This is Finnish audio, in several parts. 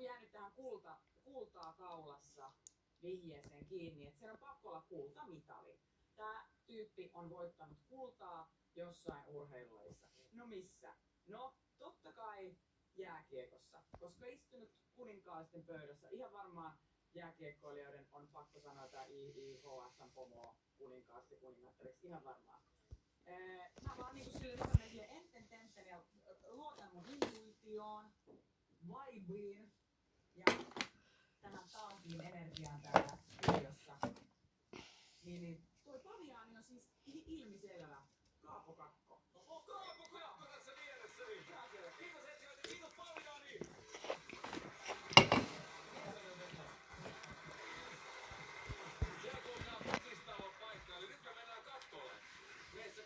niinku jäänyt tähän kultaa kaulassa vihjeeseen kiinni, että siellä on pakko olla kultamitali. Tää tyyppi on voittanut kultaa jossain urheilulajissa. No missä? No, totta kai jääkiekossa, koska istunut kuninkaallisten pöydässä ihan varmaan jääkiekkoilijoiden on pakko sanoa tää IIHS:n pomoa kuninkaasta kuningattariksi, ihan varmaan. Mä vaan niinku sille enten ja luotan mun intuitioon, vibeen ja tähän taapiin energiaan täällä studiossa. Niin toi paviaani on siis ilmiselvä Kaapo Kakko. Kaapo Kakko tässä vieressäni! Kiitos etsijöitä, kiitos paviaani!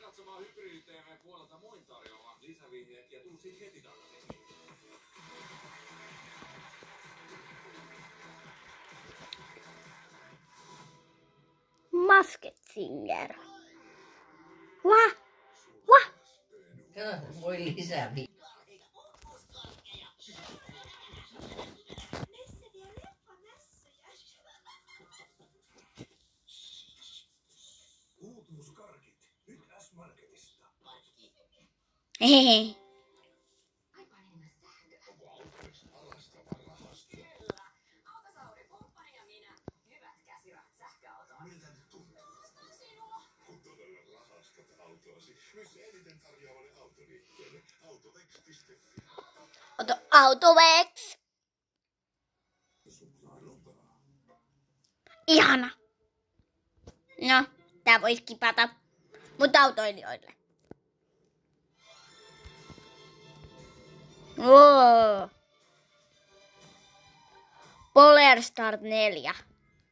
Katsomaan Hybridi TV puolelta muin tarjolla lisävihjeet ja tuu sit heti takaisin. Masked Singer. Wah! Wah! Voi lisävihjeet. Uutuuskarkit. Nyt S-Marketista. Hehehe. Autosauri-kumppani ja minä. Hyvät käsirahat sähköautoon. Miltä nyt tuntuu? Sinua. Kun todella rahastat autoasi, myös eniten tarjoavalle autoliikkeelle. Autovex.fi. Autovex. Ihana. No, tää vois kipata. Mutta autoilijoille. Polestar 4.